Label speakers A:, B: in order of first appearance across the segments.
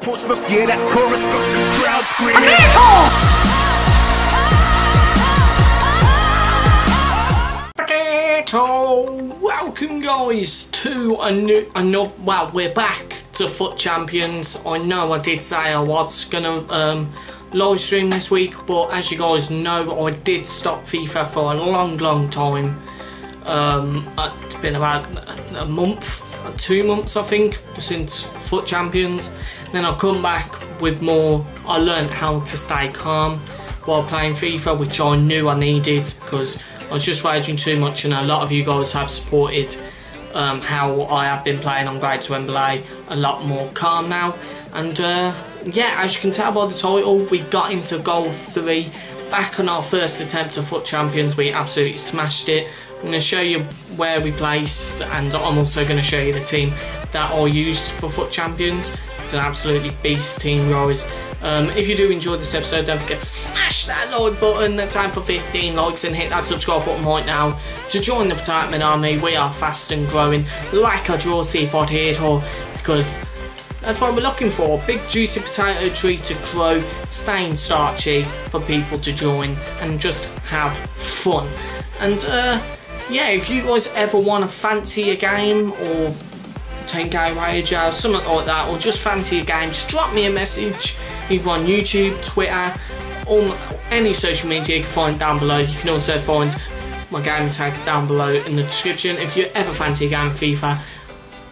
A: Portsmouth, yeah, that chorus got the crowd screaming.
B: Potato! Welcome guys to another, well, we're back to FUT Champions. I know I did say I was gonna live stream this week, but as you guys know, I did stop FIFA for a long time. It's been about a month, 2 months I think, since FUT Champions. Then I'll come back with more. I learned how to stay calm while playing FIFA, which I knew I needed because I was just raging too much, and a lot of you guys have supported how I have been playing on Grade 2 Wembley, a lot more calm now. And yeah, as you can tell by the title, we got into Gold 3 back on our first attempt at FUT Champions. We absolutely smashed it. I'm going to show you where we placed, and I'm also going to show you the team that I used for FUT Champions. It's an absolutely beast team, guys. If you do enjoy this episode, don't forget to smash that like button. That's time for 15 likes, and hit that subscribe button right now to join the Potato Man Army. We are fast and growing like a juicy potato, because that's what we're looking for. Big juicy potato tree to grow, staying starchy for people to join and just have fun. And yeah, if you guys ever want to fancy a game or 10k wager, something like that, or just fancy a game, just drop me a message either on YouTube, Twitter, or any social media you can find down below. You can also find my game tag down below in the description. If you ever fancy a game of FIFA,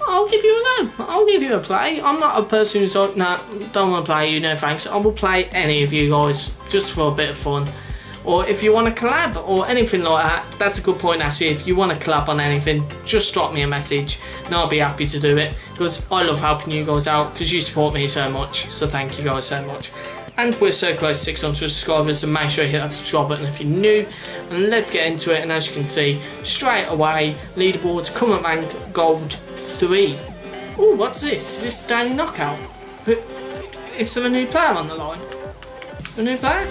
B: I'll give you a go. I'll give you a play. I'm not a person who's like, nah, don't want to play you, no thanks. I will play any of you guys just for a bit of fun. Or if you want to collab or anything like that, that's a good point actually. If you want to collab on anything, just drop me a message and I'll be happy to do it, because I love helping you guys out because you support me so much. So thank you guys so much. And we're so close to 600 subscribers, so make sure you hit that subscribe button if you're new. And let's get into it. And as you can see, straight away, leaderboards, Current Rank Gold 3. Oh, what's this? Is this Daily Knockout? Is there a new player on the line? A new player?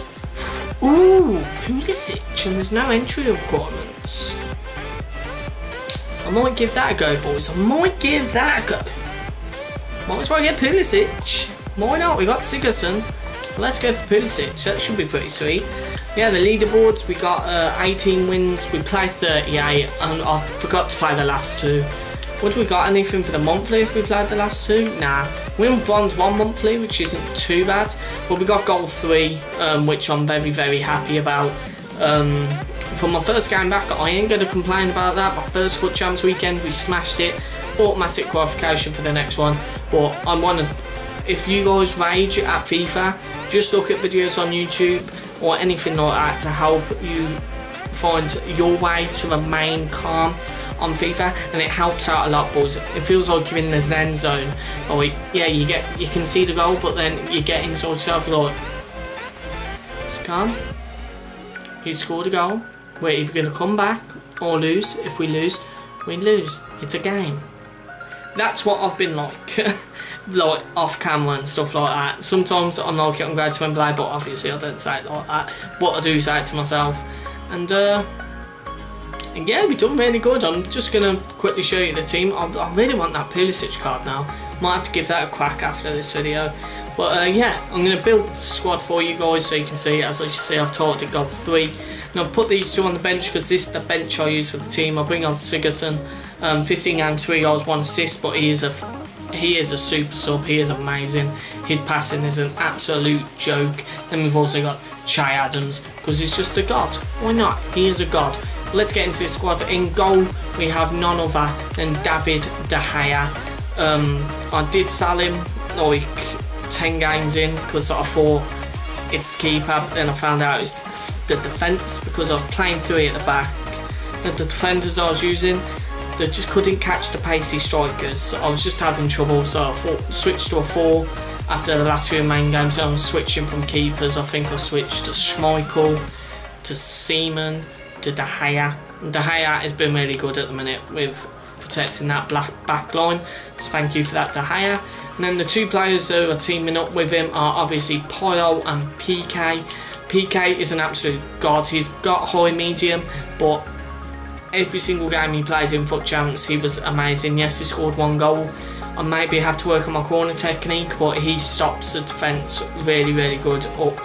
B: Ooh, Pulisic, and there's no entry requirements. I might give that a go, boys. I might give that a go. Might as well get Pulisic. Why not? We got Sigurdsson. Let's go for Pulisic. That should be pretty sweet. Yeah, the leaderboards, we got 18 wins. We played 38, and I forgot to play the last 2. What do we got? Anything for the monthly if we played the last 2? Nah. We won Bronze 1 monthly, which isn't too bad. But we got Gold 3, which I'm very happy about. For my first game back, I ain't going to complain about that. My first FUT Champs weekend, we smashed it. Automatic qualification for the next one. But I want to, if you guys rage at FIFA, just look at videos on YouTube or anything like that to help you find your way to remain calm on FIFA, and it helps out a lot, boys. It feels like you're in the Zen zone. Like, yeah, you can see the goal, but then you get inside yourself like, it's calm. He scored a goal. We're either gonna come back or lose. If we lose, we lose. It's a game. That's what I've been like, like off camera and stuff like that. Sometimes I'm like it on Grade 2 Wembley, but obviously I don't say it like that. But I do say it to myself. And yeah, we've done really good. I'm just going to quickly show you the team. I really want that Pulisic card now. Might have to give that a crack after this video. But yeah, I'm going to build the squad for you guys so you can see. As you see, I've taught it Gold 3. And I've put these 2 on the bench because this is the bench I use for the team. I'll bring on Sigurdsson. 15 games, 3 goals, 1 assist, but he is a super sub. He is amazing. His passing is an absolute joke. Then we've also got Che Adams, because he's just a god. Why not? He is a god. Let's get into this squad. In goal, we have none other than David De Gea. I did sell him like 10 games in because I thought it's the keeper, but then I found out it's the defence because I was playing 3 at the back. The defenders I was using, they just couldn't catch the pacey strikers. I was just having trouble, so I thought switched to a 4 after the last few main games. So I'm switching from keepers. I think I switched to Schmeichel, to Seaman, to De Gea. And De Gea has been really good at the minute with protecting that back line. So thank you for that, De Gea. And then the 2 players who are teaming up with him are obviously Pyle and PK. PK is an absolute god. He's got high medium, but every single game he played in FUT Champs, he was amazing. Yes, he scored 1 goal. I maybe have to work on my corner technique, but he stops the defence really, really good. Up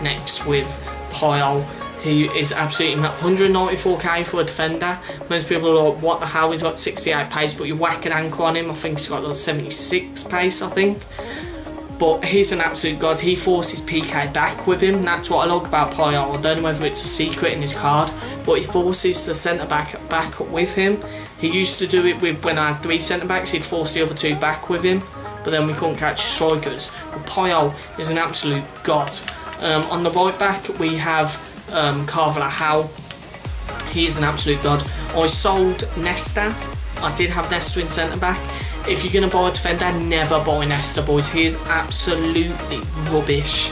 B: next with Pyle. He is absolutely 194k for a defender. Most people are like, what the hell, he's got 68 pace, but you whack an anchor on him, I think he's got like 76 pace, I think. But he's an absolute god. He forces PK back with him. That's what I like about Pyle. I don't know whether it's a secret in his card, but he forces the centre back with him. He used to do it with when I had 3 centre backs. He'd force the other 2 back with him, but then we couldn't catch strikers. But Pyle is an absolute god. On the right back we have Carvalho. He is an absolute god. I sold Nesta. I did have Nesta in centre back. If you're going to buy a defender, never buy Nesta, boys. He is absolutely rubbish.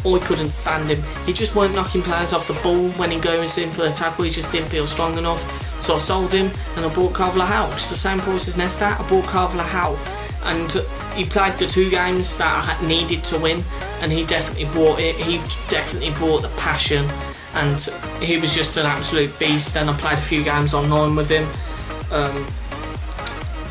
B: I couldn't stand him. He just weren't knocking players off the ball when he goes in for the tackle. He just didn't feel strong enough. So I sold him and I bought Carvalho. It's the same price as Nesta. I bought Carvalho. And he played the 2 games that I needed to win. And he definitely brought it. He definitely brought the passion. And he was just an absolute beast. And I played a few games online with him.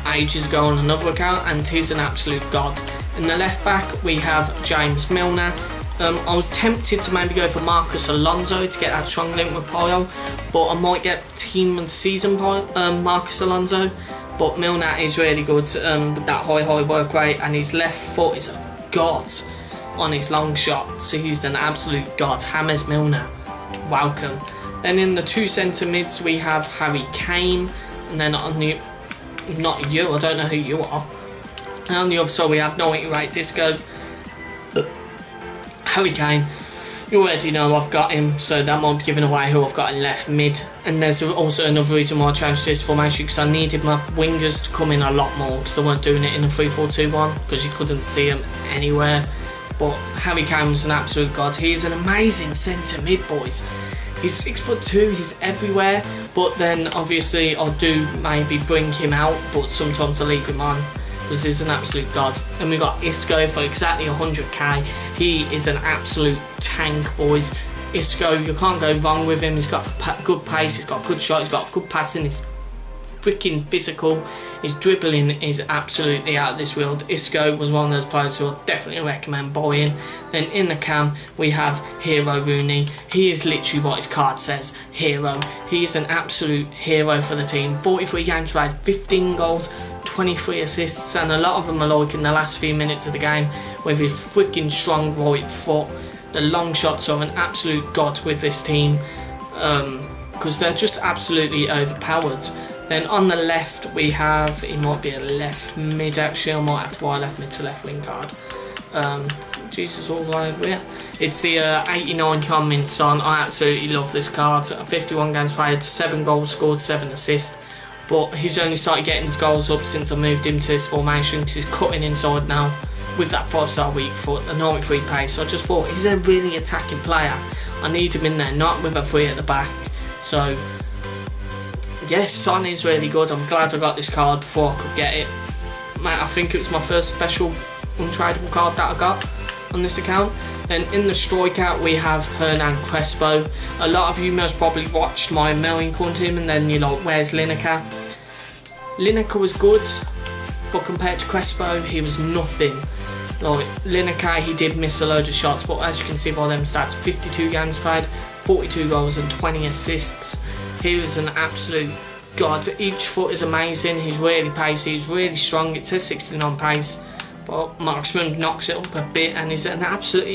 B: Ages ago on another account, and he's an absolute god. In the left back we have James Milner. I was tempted to maybe go for Marcus Alonso to get that strong link with Pyle, but I might get team of the season Marcus Alonso. But Milner is really good with that high work rate, and his left foot is a god on his long shots. So he's an absolute god. James Milner, welcome. Then in the 2 centre mids we have Harry Kane, and then on the not you, I don't know who you are. And on the other side we have 98 Disco. Harry Kane, you already know I've got him, so that might be giving away who I've got in left mid. And there's also another reason why I changed this formation, because I needed my wingers to come in a lot more, because they weren't doing it in a 3-4-2-1, because you couldn't see them anywhere. But Harry Kane was an absolute god. He is an amazing centre mid, boys. He's 6'2", he's everywhere, but then obviously I do maybe bring him out, but sometimes I leave him on because he's an absolute god. And we got Isco for exactly 100k. He is an absolute tank, boys. Isco, you can't go wrong with him. He's got good pace, he's got good shot, he's got good passing, he's freaking physical. His dribbling is absolutely out of this world. Isco was one of those players who I definitely recommend buying. Then in the cam we have Hero Rooney. He is literally what his card says, hero. He is an absolute hero for the team. 43 games played, 15 goals, 23 assists, and a lot of them are like in the last few minutes of the game with his freaking strong right foot. The long shots are an absolute god with this team because they're just absolutely overpowered. Then on the left we have, he might be a left mid actually, I might have to buy a left mid to left wing card. Jesus, all the way over here. It's the 89 Heung-min Son. I absolutely love this card. 51 games played, 7 goals scored, 7 assists. But he's only started getting his goals up since I moved him to this formation, because he's cutting inside now with that 5-star weak foot, the 93 pace. So I just thought he's a really attacking player. I need him in there, not with a 3 at the back. So yes, Son is really good. I'm glad I got this card before I could get it. Mate, I think it was my first special untradeable card that I got on this account. Then in the striker we have Hernan Crespo. A lot of you most probably watched my mailing on him, and then you're like, where's Lineker? Lineker was good, but compared to Crespo he was nothing. Like Lineker, he did miss a load of shots, but as you can see by them stats, 52 games played, 42 goals and 20 assists. He was an absolute god. Each foot is amazing. He's really pacey, he's really strong. It says 69 pace, but Marksman knocks it up a bit, and he's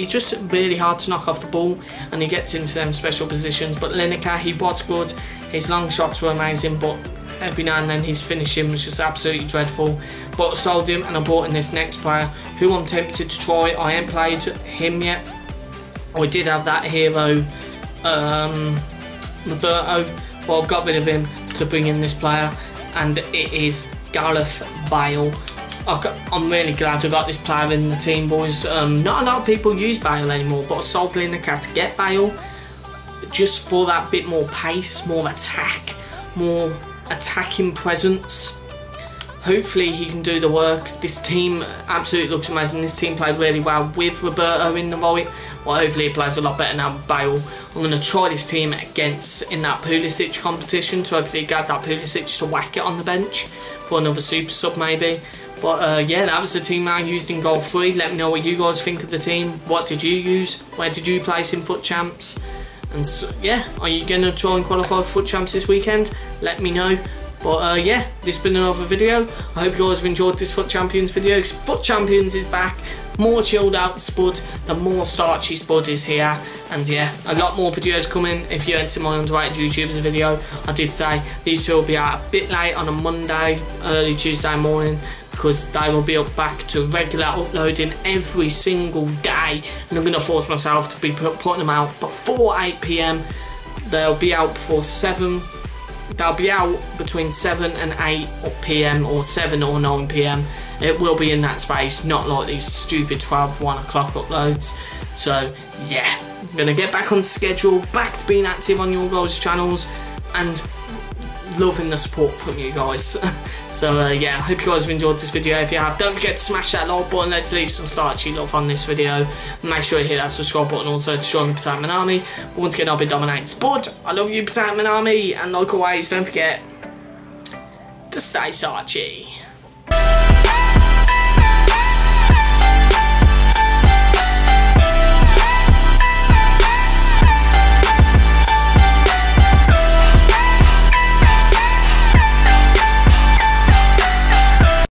B: just really hard to knock off the ball, and he gets into them special positions. But Lineker, he was good. His long shots were amazing, but every now and then his finishing was just absolutely dreadful. But I sold him and I bought in this next player who I'm tempted to try. I ain't played him yet. I did have that hero Roberto, but I've got rid of him to bring in this player, and it is Gareth Bale. I'm really glad I got this player in the team, boys. Not a lot of people use Bale anymore, but I sold Lineker to get Bale just for that bit more pace, more attack, more attacking presence. Hopefully he can do the work. This team absolutely looks amazing. This team played really well with Roberto in the right. Well, hopefully it plays a lot better now with Bale. I'm going to try this team against in that Pulisic competition to hopefully get that Pulisic to whack it on the bench for another super sub maybe. But yeah, that was the team I used in Goal 3. Let me know what you guys think of the team. What did you use? Where did you place in FUT Champs? And so, yeah, are you going to try and qualify for FUT Champs this weekend? Let me know. But yeah, this has been another video. I hope you guys have enjoyed this FUT Champions video, because FUT Champions is back. More chilled out Spud, the more starchy Spud is here. And yeah, a lot more videos coming. If you went to my underrated YouTubers video, I did say these two will be out a bit late on a Monday, early Tuesday morning, because they will be up back to regular uploading every single day. And I'm going to force myself to be putting them out before 8 PM. They'll be out before 7. They'll be out between 7 and 8 PM or 7 or 9 PM. It will be in that space, not like these stupid 12, 1 o'clock uploads. So yeah, I'm going to get back on schedule, back to being active on your guys' channels and loving the support from you guys. So yeah, I hope you guys have enjoyed this video. If you have, don't forget to smash that like button. Let's leave some starchy love on this video. Make sure you hit that subscribe button also to join the Potato Army. Once again, I'll be dominating Spud. I love you, Potato Army, and like always, don't forget to stay starchy.